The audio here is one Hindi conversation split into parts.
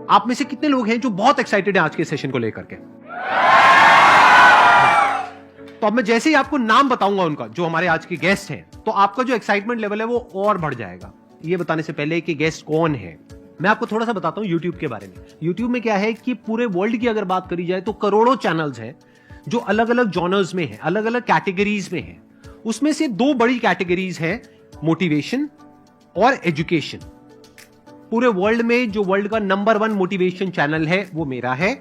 आप में से कितने लोग हैं जो बहुत एक्साइटेड हैं आज के सेशन को लेकर के? तो अब मैं जैसे ही आपको नाम बताऊंगा उनका, जो हमारे आज के गेस्ट हैं, तो आपका जो एक्साइटमेंट लेवल है वो और बढ़ जाएगा। ये बताने से पहले कि गेस्ट कौन है, मैं आपको थोड़ा सा बताता हूं यूट्यूब के बारे में। यूट्यूब में क्या है कि पूरे वर्ल्ड की अगर बात करी जाए तो करोड़ों चैनल्स हैं जो अलग अलग जॉनर्स में हैं, अलग अलग कैटेगरीज में हैं। उसमें से दो बड़ी कैटेगरीज हैं, मोटिवेशन और एजुकेशन। पूरे वर्ल्ड में जो वर्ल्ड का नंबर 1 मोटिवेशन चैनल है वो मेरा है,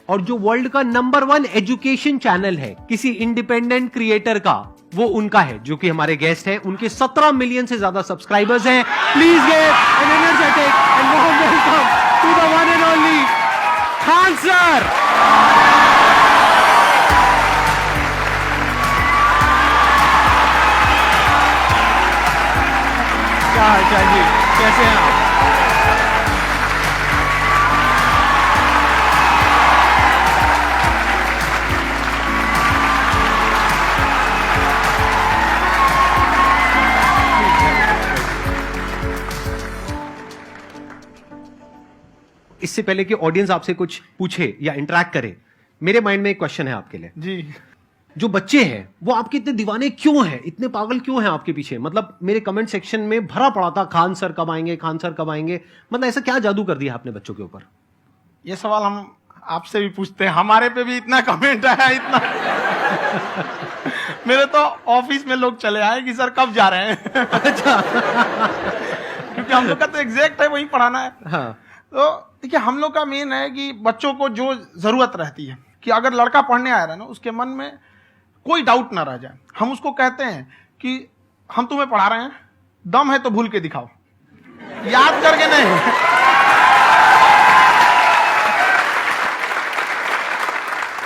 और जो वर्ल्ड का नंबर 1 एजुकेशन चैनल है किसी इंडिपेंडेंट क्रिएटर का, वो उनका है, जो कि हमारे गेस्ट हैं। उनके 17 मिलियन से ज्यादा सब्सक्राइबर्स हैं। Please give an energetic and warm welcome to the one and only Khan sir. क्या हाल चाल जी, कैसे हैं आप? इससे पहले कि ऑडियंस आपसे कुछ पूछे या इंटरेक्ट करे, मेरे माइंड में एक क्वेश्चन है आपके लिए जी। जो बच्चे हैं वो आपके इतने दीवाने क्यों हैं, इतने पागल क्यों हैं आपके पीछे? मतलब मेरे कमेंट सेक्शन में भरा पड़ा था, खान सर कब आएंगे, खान सर कब आएंगे। मतलब ऐसा क्या जादू कर दिया आपने बच्चों के ऊपर? ये सवाल हम आपसे भी पूछते हैं, हमारे पे भी इतना कमेंट आया, इतना मेरे तो ऑफिस में लोग चले आए कि सर कब जा रहे हैं। अच्छा। क्योंकि हम लोग का तो एग्जैक्ट है, वही पढ़ाना है। हाँ। तो देखिए, हम लोग का मेन है कि बच्चों को जो जरूरत रहती है कि अगर लड़का पढ़ने आ रहा है ना, उसके मन में कोई डाउट ना रह जाए। हम उसको कहते हैं कि हम तुम्हें पढ़ा रहे हैं, दम है तो भूल के दिखाओ, याद करके नहीं।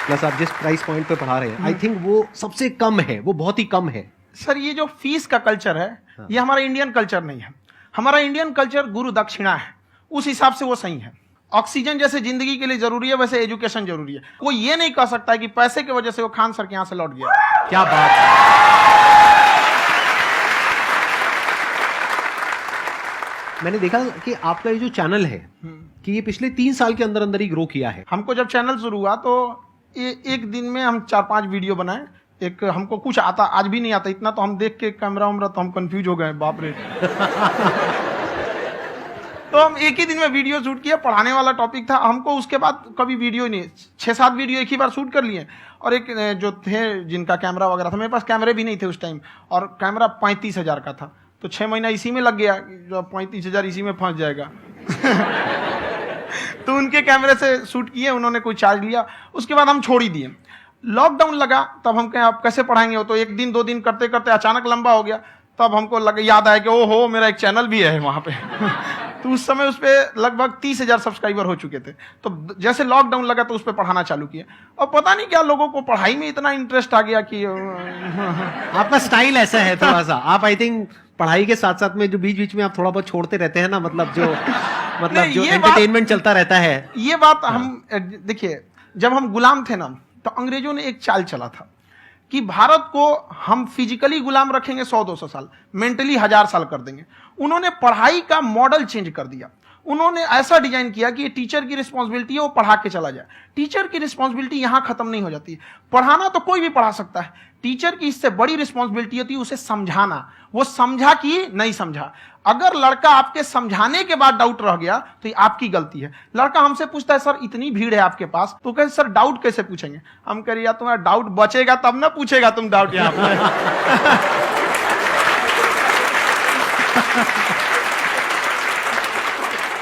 प्लस आप जिस प्राइस पॉइंट पे पढ़ा रहे हैं, आई थिंक वो सबसे कम है, वो बहुत ही कम है। सर, ये जो फीस का कल्चर है, ये हमारा इंडियन कल्चर नहीं है। हमारा इंडियन कल्चर गुरु दक्षिणा है, उस हिसाब से वो सही है। ऑक्सीजन जैसे जिंदगी के लिए जरूरी है, वैसे एजुकेशन जरूरी है। कोई ये नहीं कह सकता है कि पैसे की वजह से वो खान सर के यहां से लौट गया। क्या बात है। मैंने देखा कि आपका ये जो चैनल है कि ये पिछले 3 साल के अंदर अंदर ही ग्रो किया है। हमको जब चैनल शुरू हुआ तो ये एक दिन में हम 4-5 वीडियो बनाए। एक हमको कुछ आता, आज भी नहीं आता इतना, तो हम देख के कैमरा उमरा तो हम कंफ्यूज हो गए, बाप रे। तो हम एक ही दिन में वीडियो शूट किया, पढ़ाने वाला टॉपिक था हमको। उसके बाद कभी वीडियो ही नहीं, 6-7 वीडियो एक ही बार शूट कर लिए। और एक जो थे जिनका कैमरा वगैरह था, मेरे पास कैमरे भी नहीं थे उस टाइम, और कैमरा 35,000 का था, तो 6 महीना इसी में लग गया। जो 35,000 इसी में फंस जाएगा। तो उनके कैमरे से शूट किए, उन्होंने कोई चार्ज लिया, उसके बाद हम छोड़ ही दिए। लॉकडाउन लगा, तब हम कहें आप कैसे पढ़ाएंगे, वो तो 1 दिन 2 दिन करते करते अचानक लंबा हो गया। तब हमको याद आया कि ओहो, मेरा एक चैनल भी है वहां पे। तो उस समय उस पर लगभग 30,000 सब्सक्राइबर हो चुके थे। तो जैसे लॉकडाउन लगा तो उस पर पढ़ाना चालू किया, और पता नहीं क्या लोगों को पढ़ाई में इतना इंटरेस्ट आ गया कि आपका स्टाइल ऐसा है थोड़ा सा। आप आई थिंक पढ़ाई के साथ साथ में जो बीच बीच में आप थोड़ा बहुत छोड़ते रहते हैं ना, मतलब जो एंटरटेनमेंट चलता रहता है। ये बात हम देखिए, जब हम गुलाम थे ना, तो अंग्रेजों ने एक चाल चला था कि भारत को हम फिजिकली गुलाम रखेंगे 100-200 साल, मेंटली 1000 साल कर देंगे। उन्होंने पढ़ाई का मॉडल चेंज कर दिया। उन्होंने ऐसा डिजाइन किया कि टीचर की रिस्पॉन्सिबिलिटी है वो पढ़ा के चला जाए। टीचर की रिस्पॉन्सिबिलिटी यहां खत्म नहीं हो जाती। पढ़ाना तो कोई भी पढ़ा सकता है, टीचर की इससे बड़ी रिस्पॉन्सिबिलिटी होती है उसे समझाना। वो समझा कि नहीं समझा। अगर लड़का आपके समझाने के बाद डाउट रह गया तो ये आपकी गलती है। लड़का हमसे पूछता है, सर इतनी भीड़ है आपके पास, तो कहते सर डाउट कैसे पूछेंगे? हम कह रहे यार तुम्हारा डाउट बचेगा तब ना पूछेगा तुम डाउट यहां पर।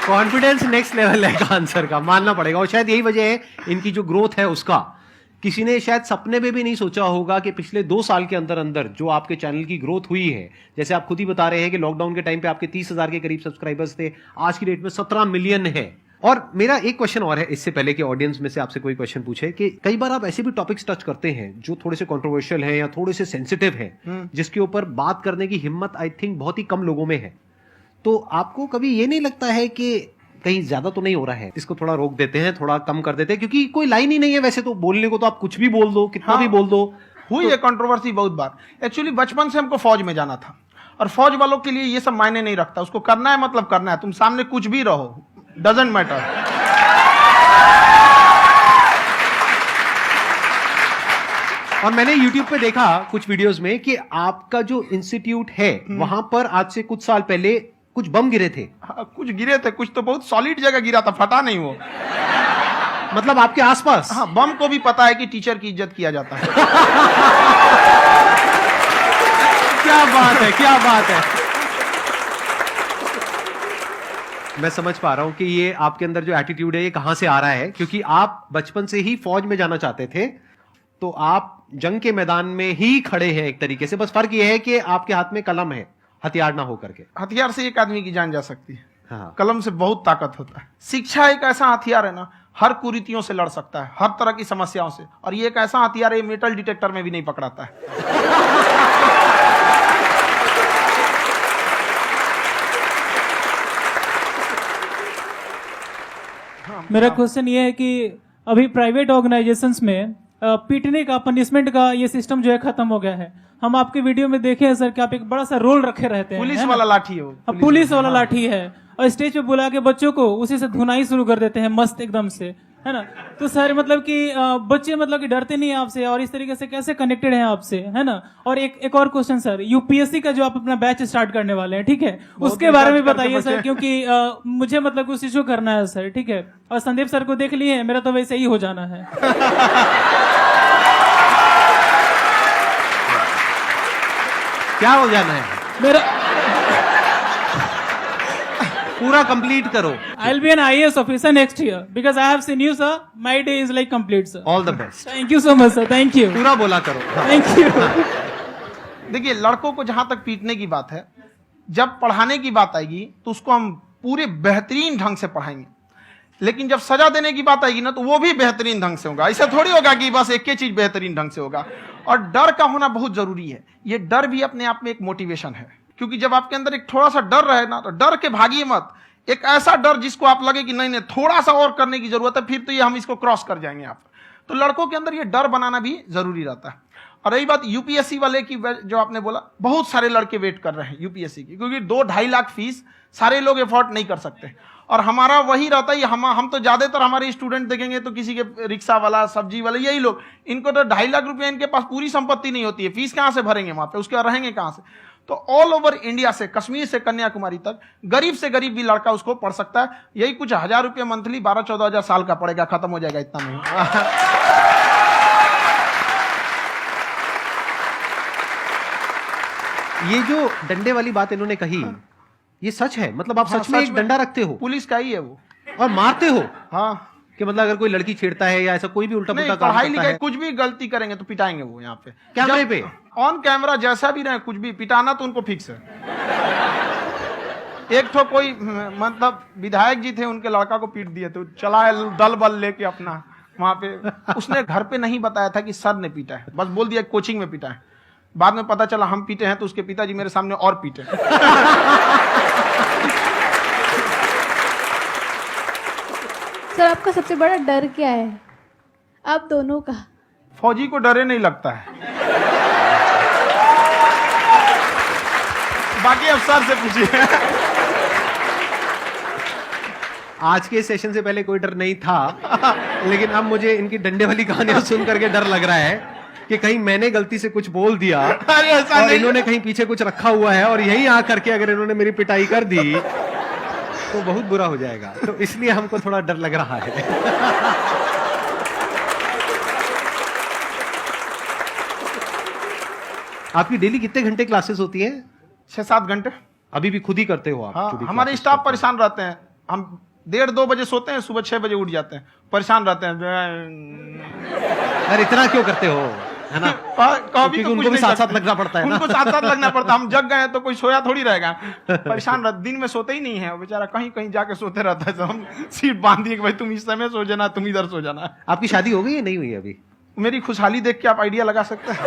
कॉन्फिडेंस नेक्स्ट लेवल है खान सर का, मानना पड़ेगा। और शायद यही वजह है इनकी जो ग्रोथ है उसका। किसी ने शायद सपने में भी नहीं सोचा होगा कि पिछले 2 साल के अंदर अंदर जो आपके चैनल की ग्रोथ हुई है, जैसे आप खुद ही बता रहे हैं कि लॉकडाउन के टाइम पे आपके 30,000 के करीब सब्सक्राइबर्स थे, आज की डेट में 17 मिलियन है। और मेरा एक क्वेश्चन और है, इससे पहले कि ऑडियंस में से आपसे कोई क्वेश्चन पूछे, कि कई बार आप ऐसे भी टॉपिक्स टच करते हैं जो थोड़े से कंट्रोवर्शियल हैं या थोड़े से सेंसिटिव हैं, जिसके ऊपर बात करने की हिम्मत आई थिंक बहुत ही कम लोगों में है। तो आपको कभी ये नहीं लगता है कि कहीं ज्यादा तो नहीं हो रहा है, इसको थोड़ा रोक देते हैं, थोड़ा कम कर देते हैं? क्योंकि कोई लाइन ही नहीं है वैसे तो बोलने को, तो आप कुछ भी बोल दो, कितना भी बोल दो। हुई है कंट्रोवर्सी बहुत बार। एक्चुअली बचपन से हमको फौज में जाना था, और फौज वालों के लिए ये सब मायने नहीं रखता। उसको करना है मतलब करना है, तुम सामने कुछ भी रहो, डजंट मैटर। और मैंने YouTube पे देखा कुछ वीडियोस में कि आपका जो इंस्टीट्यूट है वहां पर आज से कुछ साल पहले कुछ बम गिरे थे। हाँ, कुछ गिरे थे, कुछ तो बहुत सॉलिड जगह गिरा था, फटा नहीं वो। मतलब आपके आसपास। हाँ, बम को भी पता है कि टीचर की इज्जत किया जाता है। क्या बात है, क्या बात है। मैं समझ पा रहा हूं कि ये आपके अंदर जो एटीट्यूड है ये कहां से आ रहा है, क्योंकि आप बचपन से ही फौज में जाना चाहते थे, तो आप जंग के मैदान में ही खड़े हैं एक तरीके से। बस फर्क ये है कि आपके हाथ में कलम है, हथियार ना हो करके। हथियार से एक आदमी की जान जा सकती है, हाँ। कलम से बहुत ताकत होता है। शिक्षा एक ऐसा हथियार है ना, हर कुरीतियों से लड़ सकता है, हर तरह की समस्याओं से। और ये एक ऐसा हथियार है, मेटल डिटेक्टर में भी नहीं पकड़ाता है। मेरा क्वेश्चन ये है कि अभी प्राइवेट ऑर्गेनाइजेशंस में पीटने का, पनिशमेंट का ये सिस्टम जो है खत्म हो गया है। हम आपके वीडियो में देखे हैं सर कि आप एक बड़ा सा रोल रखे रहते हैं, पुलिस है ना? वाला लाठी है वो, पुलिस वाला लाठी है, और स्टेज पे बुला के बच्चों को उसी से धुनाई शुरू कर देते हैं मस्त एकदम से, है ना? तो सर मतलब कि बच्चे मतलब कि डरते नहीं हैं आपसे, और इस तरीके से कैसे कनेक्टेड हैं आपसे, है ना? और एक और क्वेश्चन सर, यूपीएससी का जो आप अपना बैच स्टार्ट करने वाले हैं, ठीक है, उसके बारे में बताइए सर, क्योंकि मुझे मतलब कुछ इशू करना है सर, ठीक है? और संदीप सर को देख लिए, मेरा तो वैसे ही हो जाना है। क्या हो जाना है? मेरा पूरा कंप्लीट करो। I'll be an IAS officer next year because I have seen you, sir. My day is like complete, sir. All the best. Thank you so much, sir. Thank you. पूरा बोला करो। Thank you. देखिए, लड़कों को जहां तक पीटने की बात है, जब पढ़ाने की बात आएगी तो उसको हम पूरे बेहतरीन ढंग से पढ़ाएंगे। लेकिन जब सजा देने की बात आएगी ना, तो वो भी बेहतरीन ढंग से होगा। ऐसा थोड़ी होगा कि बस एक ही चीज बेहतरीन ढंग से होगा। और डर का होना बहुत जरूरी है। ये डर भी अपने आप में एक मोटिवेशन है, क्योंकि जब आपके अंदर एक थोड़ा सा डर रहे ना, तो डर के भागिए मत। एक ऐसा डर जिसको आप लगे कि नहीं नहीं थोड़ा सा और करने की जरूरत है, फिर तो ये हम इसको क्रॉस कर जाएंगे आप। तो लड़कों के अंदर ये डर बनाना भी जरूरी रहता है। और रही बात यूपीएससी वाले की, जो आपने बोला, बहुत सारे लड़के वेट कर रहे हैं यूपीएससी की, क्योंकि 2-2.5 लाख फीस सारे लोग एफोर्ड नहीं कर सकते। और हमारा वही रहता है, हम तो ज्यादातर हमारे स्टूडेंट देखेंगे तो किसी के रिक्शा वाला, सब्जी वाला, यही लोग, इनको तो 2.5 लाख रुपया, इनके पास पूरी संपत्ति नहीं होती है, फीस कहां से भरेंगे वहां पे, उसके बाद रहेंगे कहां से? तो ऑल ओवर इंडिया से, कश्मीर से कन्याकुमारी तक, गरीब से गरीब भी लड़का उसको पढ़ सकता है। यही कुछ 1000 रुपये मंथली, 12-14 हजार साल का पड़ेगा, खत्म हो जाएगा इतना में। ये जो डंडे वाली बात इन्होंने कही, ये सच है? मतलब आप सच में एक डंडा रखते हो? पुलिस का ही है वो। और मारते हो? हाँ, कि मतलब अगर कोई लड़की छेड़ता है या ऐसा कोई भी उल्टा पुल्टा काम पढ़ाई करता लिखाई है, कुछ भी गलती करेंगे तो पिटाएंगे वो। यहाँ पे कैमरे पे ऑन कैमरा जैसा भी रहे, कुछ भी पिटाना तो उनको फिक्स है। एक तो कोई मतलब विधायक जी थे, उनके लड़का को पीट दिए, तो चला है दल बल लेके अपना वहां पे। उसने घर पे नहीं बताया था कि सर ने पीटा है, बस बोल दिया कोचिंग में पीटा है। बाद में पता चला हम पीटे हैं, तो उसके पिताजी मेरे सामने और पीटे। सर आपका सबसे बड़ा डर क्या है, आप दोनों का? फौजी को डरे नहीं लगता है, बाकी अफसर से पूछिए। आज के सेशन से पहले कोई डर नहीं था, लेकिन अब मुझे इनकी डंडे वाली कहानियां सुन करके डर लग रहा है कि कहीं मैंने गलती से कुछ बोल दिया अरे ऐसा और नहीं। इन्होंने कहीं पीछे कुछ रखा हुआ है, और यही आ करके अगर इन्होंने मेरी पिटाई कर दी तो बहुत बुरा हो जाएगा। तो इसलिए हमको थोड़ा डर लग रहा है। आपकी डेली कितने घंटे क्लासेस होती हैं? 6-7 घंटे। अभी भी खुद ही करते हो आप? हाँ, खुद ही हमारे classes स्टाफ करते परेशान रहते हैं। हम 1:30-2 बजे सोते हैं, सुबह 6 बजे उठ जाते हैं, परेशान रहते हैं। हो? यार इतना क्यों करते हो, है ना? कभी तो उनको भी साथ साथ लगना पड़ता है ना? उनको साथ साथ लगना पड़ता है। हम जग गए तो कोई सोया थोड़ी रहेगा, परेशान रहते, दिन में सोते ही नहीं है बेचारा, कहीं कहीं जाके सोते रहता है। तो हम सीट बांध दिए कि भाई तुम इस समय सो जाना, तुम इधर सो जाना। आपकी शादी हो गई या नहीं हुई अभी? मेरी खुशहाली देख के आप आइडिया लगा सकते हैं।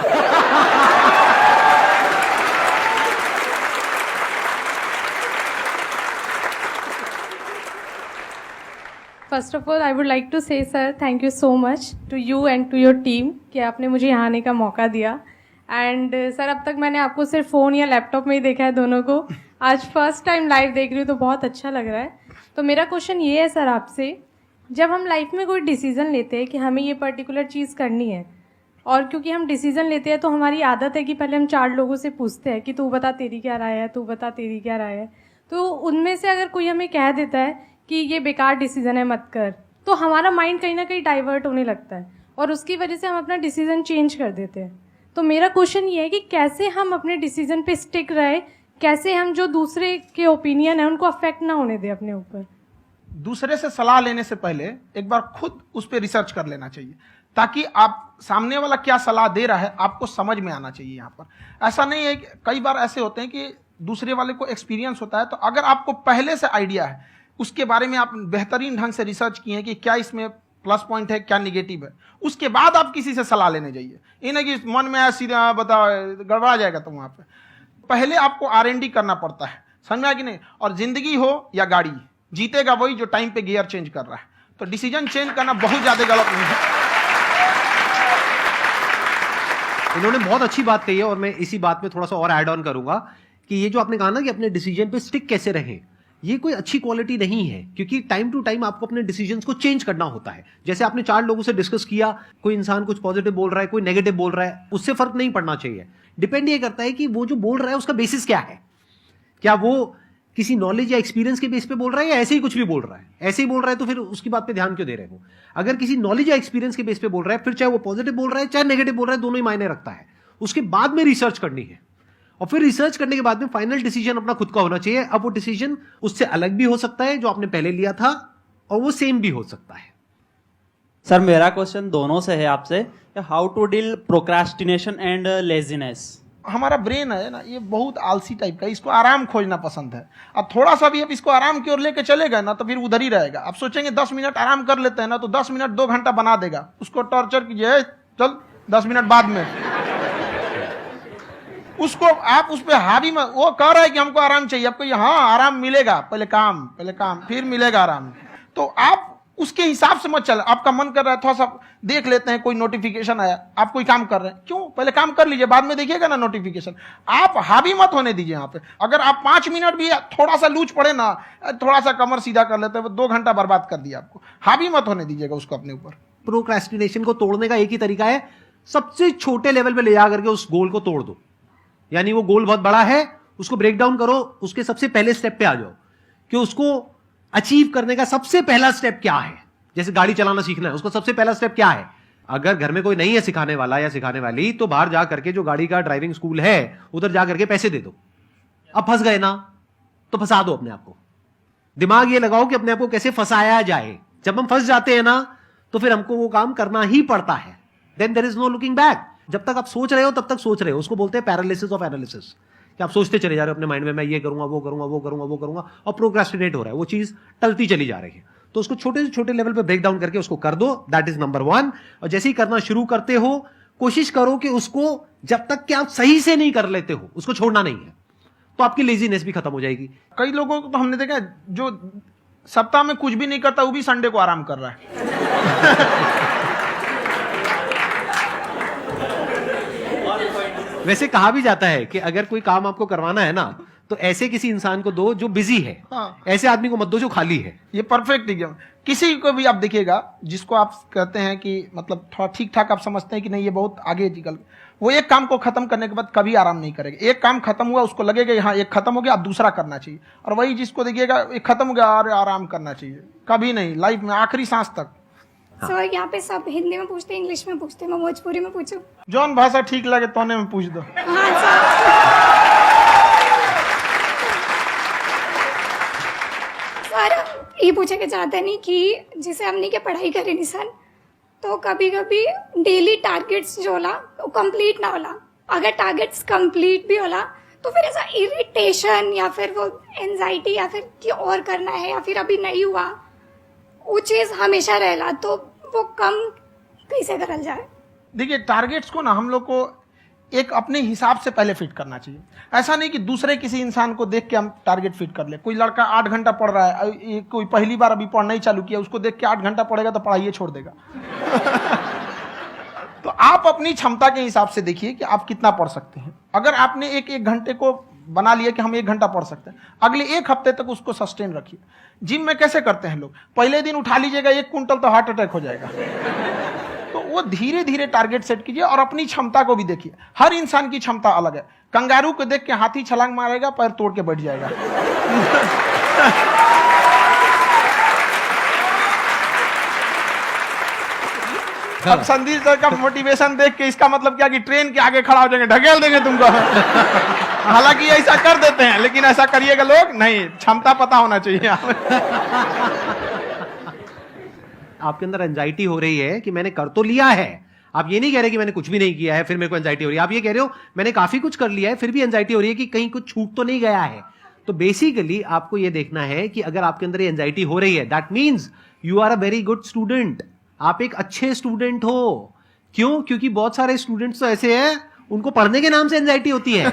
First of all I would like to say sir thank you so much to you and to your team कि आपने मुझे यहाँ आने का मौका दिया। एंड सर अब तक मैंने आपको सिर्फ फ़ोन या लैपटॉप में ही देखा है दोनों को, आज फर्स्ट टाइम लाइव देख रही हूँ तो बहुत अच्छा लग रहा है। तो मेरा क्वेश्चन ये है सर आपसे जब हम लाइफ में कोई डिसीजन लेते हैं कि हमें ये पर्टिकुलर चीज़ करनी है, और क्योंकि हम डिसीजन लेते हैं तो हमारी आदत है कि पहले हम 4 लोगों से पूछते हैं कि तू बता तेरी क्या राय है, तू बता तेरी क्या राय है। तो उनमें से अगर कोई हमें कह देता है कि ये बेकार डिसीजन है मत कर, तो हमारा माइंड कहीं ना कहीं डाइवर्ट होने लगता है और उसकी वजह से हम अपना डिसीजन चेंज कर देते हैं। तो मेरा क्वेश्चन ये है कि कैसे हम अपने डिसीजन पे स्टिक रहे, कैसे हम जो दूसरे के ओपिनियन है उनको अफेक्ट ना होने दें अपने ऊपर। दूसरे से सलाह लेने से पहले एक बार खुद उस पर रिसर्च कर लेना चाहिए, ताकि आप सामने वाला क्या सलाह दे रहा है आपको समझ में आना चाहिए। यहाँ पर ऐसा नहीं है कि कई बार ऐसे होते हैं कि दूसरे वाले को एक्सपीरियंस होता है, तो अगर आपको पहले से आइडिया है, उसके बारे में आप बेहतरीन ढंग से रिसर्च किए हैं कि क्या इसमें प्लस पॉइंट है क्या निगेटिव है, उसके बाद आप किसी से सलाह लेने जाइए। ये नहीं कि मन में आया सीधा बता गड़बड़ा जाएगा। तो वहाँ पे पहले आपको R&D करना पड़ता है, समझ में आया कि नहीं। और जिंदगी हो या गाड़ी, जीतेगा वही जो टाइम पे गियर चेंज कर रहा है। तो डिसीजन चेंज करना बहुत ज्यादा गलत नहीं है। इन्होंने बहुत अच्छी बात कही है और मैं इसी बात में थोड़ा सा और ऐड ऑन करूंगा कि ये जो आपने कहा ना कि अपने डिसीजन पे स्टिक कैसे रहें, ये कोई अच्छी क्वालिटी नहीं है, क्योंकि टाइम टू टाइम आपको अपने डिसीजंस को चेंज करना होता है। जैसे आपने 4 लोगों से डिस्कस किया, कोई इंसान कुछ पॉजिटिव बोल रहा है, कोई नेगेटिव बोल रहा है, उससे फर्क नहीं पड़ना चाहिए। डिपेंड ये करता है कि वो जो बोल रहा है उसका बेसिस क्या है। क्या वो किसी नॉलेज या एक्सपीरियंस के बेस पे बोल रहा है या ऐसे ही कुछ भी बोल रहा है? ऐसे ही बोल रहा है तो फिर उसकी बात पे ध्यान क्यों दे रहे हो? अगर किसी नॉलेज या एक्सपीरियंस के बेस पे बोल रहा है, फिर चाहे वो पॉजिटिव बोल रहा है चाहे नेगेटिव बोल रहा है, दोनों ही मायने रखता है। उसके बाद में रिसर्च करनी है और फिर रिसर्च करने के बाद में फाइनल डिसीजन अपना खुद का होना चाहिए। अब वो डिसीजन उससे अलग भी हो सकता है जो आपने पहले लिया था, और वो सेम भी हो सकता है। सर मेरा क्वेश्चन दोनों से है आपसे, how to deal procrastination and laziness. हमारा ब्रेन है ना, ये बहुत आलसी टाइप का है, इसको आराम खोजना पसंद है। अब थोड़ा सा भी अब इसको आराम की ओर लेके चले गए ना तो फिर उधर ही रहेगा। आप सोचेंगे 10 मिनट आराम कर लेते हैं ना, तो 10 मिनट 2 घंटा बना देगा। उसको टॉर्चर कीजिए, चल 10 मिनट बाद में उसको आप उस पर हावी में, वो कह रहा है कि हमको आराम चाहिए, आपको हाँ आराम मिलेगा, पहले काम फिर मिलेगा आराम। तो आप उसके हिसाब से मत चल। आपका मन कर रहा है थोड़ा सा देख लेते हैं, कोई नोटिफिकेशन आया, आप कोई काम कर रहे हैं, क्यों पहले काम कर लीजिए, बाद में देखिएगा ना नोटिफिकेशन। आप हावी मत होने दीजिए यहाँ पे। अगर आप 5 मिनट भी थोड़ा सा लूज पड़े ना, थोड़ा सा कमर सीधा कर लेते हैं, 2 घंटा बर्बाद कर दिया आपको। हावी मत होने दीजिएगा उसको अपने ऊपर। प्रोक्रेस्टिनेशन को तोड़ने का एक ही तरीका है, सबसे छोटे लेवल पे ले जा करके उस गोल को तोड़ दो। यानी वो गोल बहुत बड़ा है, उसको ब्रेक डाउन करो, उसके सबसे पहले स्टेप पे आ जाओ कि उसको अचीव करने का सबसे पहला स्टेप क्या है। जैसे गाड़ी चलाना सीखना है, उसका सबसे पहला स्टेप क्या है? अगर घर में कोई नहीं है सिखाने वाला या सिखाने वाली, तो बाहर जा करके जो गाड़ी का ड्राइविंग स्कूल है उधर जा करके पैसे दे दो। अब फंस गए ना तो फंसा दो अपने आप को। दिमाग ये लगाओ कि अपने आप को कैसे फंसाया जाए। जब हम फंस जाते हैं ना तो फिर हमको वो काम करना ही पड़ता है। Then there is no looking back. जब तक आप सोच रहे हो तब तक सोच रहे हो, उसको बोलते हैं पैरालिसिस ऑफ एनालिसिस, कि आप सोचते चले जा रहे हो अपने माइंड में, मैं ये करूंगा वो करूंगा वो करूंगा वो करूंगा, और प्रोक्रेस्टिनेट हो रहा है, वो चीज टलती चली जा रही है। तो उसको छोटे से छोटे लेवल पे ब्रेक डाउन करके उसको कर दो, दैट इज नंबर 1। और जैसे ही करना शुरू करते हो, कोशिश करो कि उसको जब तक कि आप सही से नहीं कर लेते हो उसको छोड़ना नहीं है, तो आपकी लेजीनेस भी खत्म हो जाएगी। कई लोगों को तो हमने देखा जो सप्ताह में कुछ भी नहीं करता, वो भी संडे को आराम कर रहा है। वैसे कहा भी जाता है कि अगर कोई काम आपको करवाना है ना, तो ऐसे किसी इंसान को दो जो बिजी है। हाँ। ऐसे आदमी को मत दो जो खाली है। ये परफेक्ट एग्जाम। किसी को भी आप देखिएगा जिसको आप कहते हैं कि मतलब थोड़ा ठीक ठाक आप समझते हैं कि नहीं ये बहुत आगे निकल, वो एक काम को खत्म करने के बाद कभी आराम नहीं करेगा। एक काम खत्म हुआ उसको लगेगा हाँ एक खत्म हो गया, अब दूसरा करना चाहिए। और वही जिसको देखिएगा एक खत्म हो गया और आराम करना चाहिए, कभी नहीं, लाइफ में आखिरी सांस तक। सर यहाँ पे सब हिंदी में पूछते हैं, इंग्लिश में पूछते हैं, मैं भोजपुरी में पूछूं? जौन भाषा ठीक लगे तोने में पूछ दो। हाँ सर। सर ये पूछे के चाहते नहीं कि जैसे हमने के पढ़ाई करी नहीं सर, तो कभी कभी डेली टारगेट्स जो होला वो कंप्लीट ना होला। अगर टारगेट्स कंप्लीट भी होला तो फिर ऐसा इरिटेशन या फिर वो एंजाइटी या फिर कि और करना है या फिर अभी नहीं हुआ, वो चीज हमेशा रहेला। तो वो कम कैसे करल जाए? देखिए टारगेट्स को ना हम लोग को एक अपने हिसाब से पहले फिट करना चाहिए। ऐसा नहीं कि दूसरे किसी इंसान को देख के हम टारगेट फिट कर ले। कोई लड़का 8 घंटा पढ़ रहा है, कोई पहली बार अभी पढ़ना ही चालू किया, उसको देख के 8 घंटा पढ़ेगा तो पढ़ाई छोड़ देगा। तो आप अपनी क्षमता के हिसाब से देखिए कि आप कितना पढ़ सकते हैं। अगर आपने एक घंटे को बना लिया कि हम 1 घंटा पढ़ सकते हैं, अगले 1 हफ्ते तक उसको सस्टेन रखिए। जिम में कैसे करते हैं लोग, पहले दिन उठा लीजिएगा 1 कुंटल तो हार्ट अटैक हो जाएगा। तो वो धीरे धीरे टारगेट सेट कीजिए और अपनी क्षमता को भी देखिए। हर इंसान की क्षमता अलग है। कंगारू को देख के हाथी छलांग मारेगा, पैर तोड़ के बैठ जाएगा। अब संदीप सर का मोटिवेशन देख के इसका मतलब क्या कि ट्रेन के आगे खड़ा हो जाएंगे, ढकेल देंगे तुमको। हालांकि ऐसा कर देते हैं, लेकिन ऐसा करिएगा लोग नहीं, क्षमता पता होना चाहिए। आपके अंदर एंजाइटी हो रही है कि मैंने कर तो लिया है, आप ये नहीं कह रहे कि मैंने कुछ भी नहीं किया है फिर मेरे को एंजाइटी हो रही है, आप ये कह रहे हो मैंने काफी कुछ कर लिया है फिर भी एंजाइटी हो रही है कि कहीं कुछ छूट तो नहीं गया है। तो बेसिकली आपको ये देखना है कि अगर आपके अंदर ये एंजाइटी हो रही है, that means you are a very good student, आप एक अच्छे स्टूडेंट हो। क्यों? क्योंकि बहुत सारे स्टूडेंट्स तो ऐसे हैं उनको पढ़ने के नाम से एंजाइटी होती है।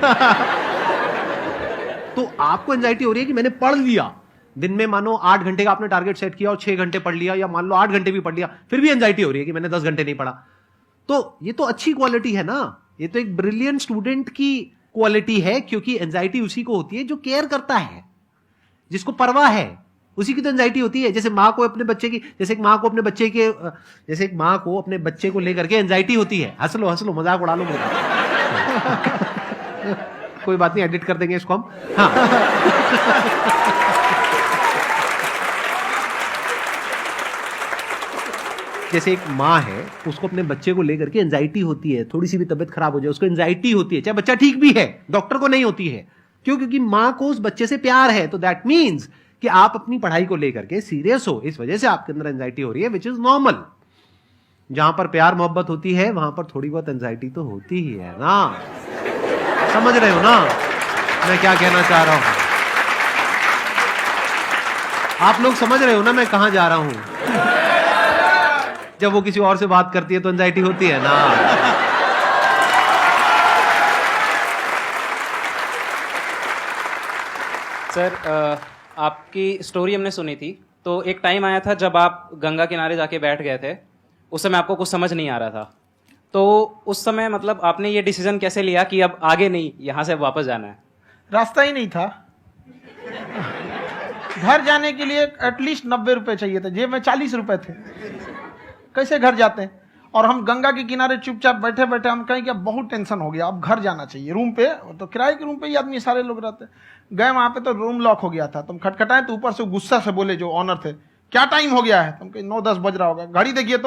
तो आपको एंजाइटी हो रही है कि मैंने पढ़ लिया, दिन में मानो 8 घंटे का आपने टारगेट सेट किया और 6 घंटे पढ़ लिया, या मान लो 8 घंटे भी पढ़ लिया, फिर भी एंजाइटी हो रही है कि मैंने 10 घंटे नहीं पढ़ा। तो ये तो अच्छी क्वालिटी है ना, ये तो एक ब्रिलियंट स्टूडेंट की क्वालिटी है, क्योंकि एंजाइटी उसी को होती है जो केयर करता है, जिसको परवाह है, उसी की तो एंजाइटी होती है। जैसे माँ को अपने बच्चे की, जैसे एक माँ को अपने बच्चे के, जैसे एक माँ को अपने बच्चे को लेकर के एंजाइटी होती है। हंस लो मजाक उड़ा लो मेरा। कोई बात नहीं, एडिट कर देंगे इसको हम। हाँ। जैसे एक माँ है, उसको अपने बच्चे को लेकर के एंजाइटी होती है, थोड़ी सी भी तबियत खराब हो जाए उसको एंजाइटी होती है, चाहे बच्चा ठीक भी है, डॉक्टर को नहीं होती है। क्यों? क्योंकि माँ को उस बच्चे से प्यार है। तो दैट मीन्स कि आप अपनी पढ़ाई को लेकर के सीरियस हो, इस वजह से आपके अंदर एंजाइटी हो रही है, विच इज नॉर्मल। जहां पर प्यार मोहब्बत होती है वहां पर थोड़ी बहुत एंजाइटी तो होती ही है ना। समझ रहे हो ना मैं क्या कहना चाह रहा हूं? आप लोग समझ रहे हो ना मैं कहां जा रहा हूं? जब वो किसी और से बात करती है तो एंजाइटी होती है ना। सर, आपकी स्टोरी हमने सुनी थी, तो एक टाइम आया था जब आप गंगा किनारे जाके बैठ गए थे, उस समय आपको कुछ समझ नहीं आ रहा था। तो उस समय मतलब आपने ये डिसीजन कैसे लिया कि अब आगे नहीं, यहाँ से वापस जाना है? रास्ता ही नहीं था। घर जाने के लिए एटलीस्ट 90 रुपए चाहिए थे, जेब में 40 रुपए थे, कैसे घर जाते हैं? और हम गंगा के किनारे चुपचाप बैठे बैठे हम कहें कि अब बहुत टेंशन हो गया, अब घर जाना चाहिए। रूम पे, तो किराए के रूम पे ही आदमी सारे लोग रहते। गए वहां पे तो रूम लॉक हो गया था। तुम खटखटाए तो ऊपर से गुस्सा से बोले जो ऑनर थे, क्या टाइम हो गया है? तुम कहे 9-10 बज रहा होगा। घड़ी देखिए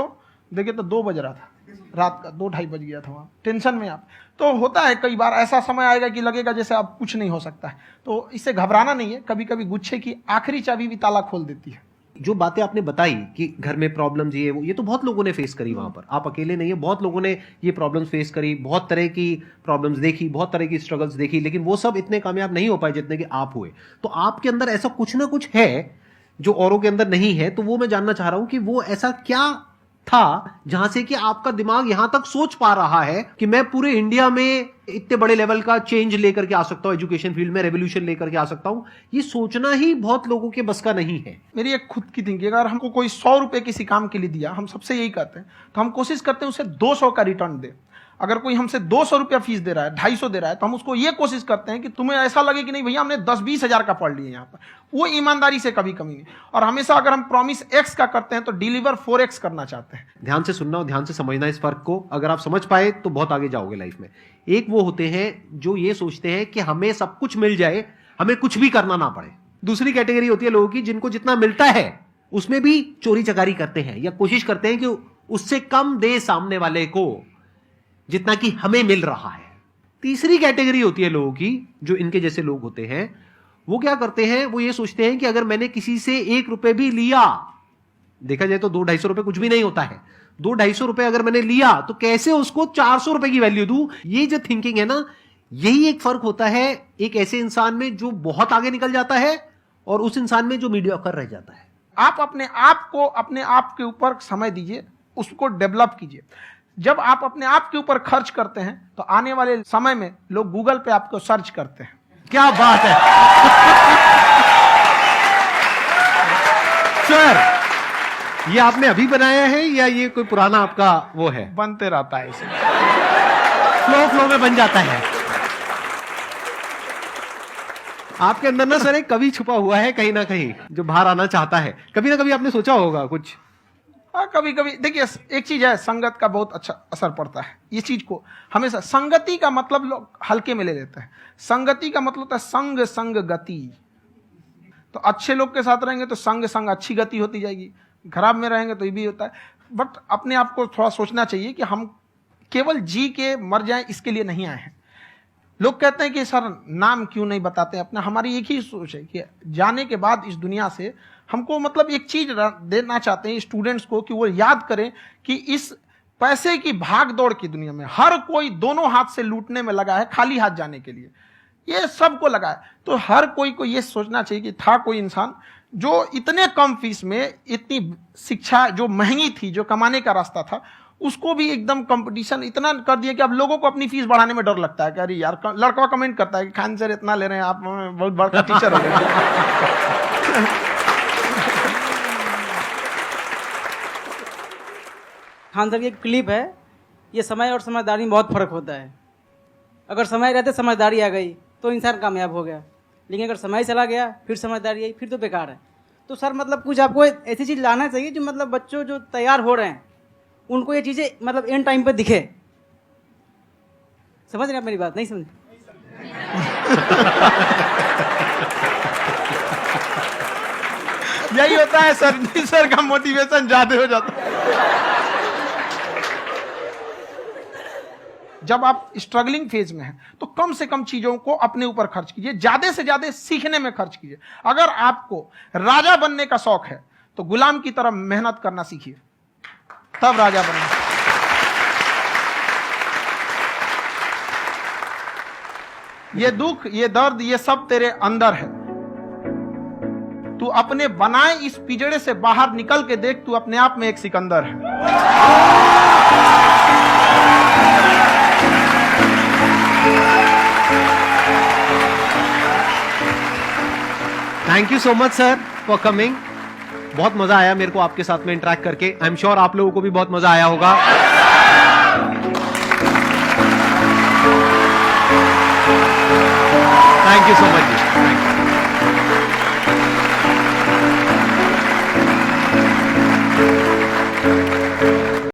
तो 2 बज रहा था रात का, 2-2:30 बज गया था वहाँ। टेंशन में आप तो होता है, कई बार ऐसा समय आएगा कि लगेगा जैसे अब कुछ नहीं हो सकता है। तो इससे घबराना नहीं है। कभी कभी गुच्छे की आखिरी चाबी भी ताला खोल देती है। जो बातें आपने बताई कि घर में प्रॉब्लम्स ये तो बहुत लोगों ने फेस करी वहां पर, आप अकेले नहीं है, बहुत लोगों ने ये प्रॉब्लम्स फेस करी, बहुत तरह की प्रॉब्लम्स देखी, बहुत तरह की स्ट्रगल्स देखी, लेकिन वो सब इतने कामयाब नहीं हो पाए जितने कि आप हुए। तो आपके अंदर ऐसा कुछ ना कुछ है जो औरों के अंदर नहीं है। तो वो मैं जानना चाह रहा हूं कि वो ऐसा क्या था जहां से कि आपका दिमाग यहां तक सोच पा रहा है कि मैं पूरे इंडिया में इतने बड़े लेवल का चेंज लेकर के आ सकता हूं, एजुकेशन फील्ड में रेवोल्यूशन लेकर के आ सकता हूं। ये सोचना ही बहुत लोगों के बस का नहीं है। मेरी एक खुद की थिंकिंग, अगर हमको कोई 100 रुपए किसी काम के लिए दिया, हम सबसे यही कहते हैं, तो हम कोशिश करते हैं उसे 200 का रिटर्न दे। अगर कोई हमसे 200 रुपया फीस दे रहा है, 250 दे रहा है, तो हम उसको ये कोशिश करते हैं कि तुम्हें ऐसा लगे कि नहीं भैया हमने 10-20 हजार का पढ़ लिया यहाँ पर। वो ईमानदारी से कभी कमी नहीं। और हमेशा अगर हम प्रॉमिस एक्स का करते हैं तो डिलीवर 4x करना चाहते हैं। ध्यान से सुनना और ध्यान से समझना इस फर्क को। अगर आप समझ पाए तो बहुत आगे जाओगे लाइफ में। एक वो होते हैं जो ये सोचते हैं कि हमें सब कुछ मिल जाए, हमें कुछ भी करना ना पड़े। दूसरी कैटेगरी होती है लोगों की जिनको जितना मिलता है उसमें भी चोरी चकारी करते हैं या कोशिश करते हैं कि उससे कम दे सामने वाले को जितना कि हमें मिल रहा है। तीसरी कैटेगरी होती है लोगों की, जो इनके जैसे लोग होते हैं, वो क्या करते हैं, वो ये सोचते हैं कि अगर मैंने किसी से 1 रुपए भी लिया, देखा जाए तो 200-250 रुपए कुछ भी नहीं होता है, 200-250 रुपए अगर मैंने लिया तो कैसे उसको 400 रुपए की वैल्यू दूं। ये जो थिंकिंग है ना, यही एक फर्क होता है एक ऐसे इंसान में जो बहुत आगे निकल जाता है और उस इंसान में जो मीडियोकर रह जाता है। आप अपने आप को अपने आप के ऊपर समय दीजिए, उसको डेवलप कीजिए। जब आप अपने आप के ऊपर खर्च करते हैं तो आने वाले समय में लोग गूगल पे आपको सर्च करते हैं। क्या बात है सर, ये आपने अभी बनाया है या ये कोई पुराना आपका वो है? बनते रहता है इसे, फ्लो में बन जाता है। आपके अंदर ना सर एक कवि छुपा हुआ है कहीं ना कहीं जो बाहर आना चाहता है। कभी ना कभी आपने सोचा होगा कुछ। हाँ, कभी कभी देखिए, एक चीज है, संगत का बहुत अच्छा असर पड़ता है। ये चीज को हमेशा, संगति का मतलब लोग हल्के में ले लेते हैं। संगति का मतलब होता है संग संग गति। तो अच्छे लोग के साथ रहेंगे तो संग संग अच्छी गति होती जाएगी, खराब में रहेंगे तो ये भी होता है। बट अपने आप को थोड़ा सोचना चाहिए कि हम केवल जी के मर जाएं इसके लिए नहीं आए हैं। लोग कहते हैं कि सर नाम क्यों नहीं बताते अपना। हमारी एक ही सोच है कि जाने के बाद इस दुनिया से हमको मतलब एक चीज देना चाहते हैं स्टूडेंट्स को, कि वो याद करें कि इस पैसे की भाग दौड़ की दुनिया में हर कोई दोनों हाथ से लूटने में लगा है, खाली हाथ जाने के लिए ये सबको लगा है। तो हर कोई को ये सोचना चाहिए कि था कोई इंसान जो इतने कम फीस में इतनी शिक्षा जो महंगी थी, जो कमाने का रास्ता था, उसको भी एकदम कंपटीशन इतना कर दिया कि अब लोगों को अपनी फीस बढ़ाने में डर लगता है कि अरे यार, लड़का कमेंट करता है कि खान सर इतना ले रहे हैं, आप बहुत बड़ा टीचर हो गए। खान साहब की एक क्लिप है, ये समय और समझदारी में बहुत फर्क होता है। अगर समय रहते समझदारी आ गई तो इंसान कामयाब हो गया, लेकिन अगर समय चला गया फिर समझदारी आई फिर तो बेकार है। तो सर मतलब कुछ आपको ऐसी चीज़ लाना चाहिए जो मतलब बच्चों जो तैयार हो रहे हैं उनको ये चीज़ें मतलब एंड टाइम पे दिखे। समझ रहे हैं आप मेरी बात? नहीं समझ? यही होता है सर, सर का मोटिवेशन ज्यादा हो जाता है। जब आप स्ट्रगलिंग फेज में हैं तो कम से कम चीजों को अपने ऊपर खर्च कीजिए, ज्यादा से ज्यादा सीखने में खर्च कीजिए। अगर आपको राजा बनने का शौक है तो गुलाम की तरह मेहनत करना सीखिए, तब राजा बनेंगे। ये दुख, ये दर्द, ये सब तेरे अंदर है। तू अपने बनाए इस पिजड़े से बाहर निकल के देख, तू अपने आप में एक सिकंदर है। Thank you so much sir for coming. बहुत मजा आया मेरे को आपके साथ में इंटरेक्ट करके। आई एम श्योर आप लोगों को भी बहुत मजा आया होगा। Thank you so much ji.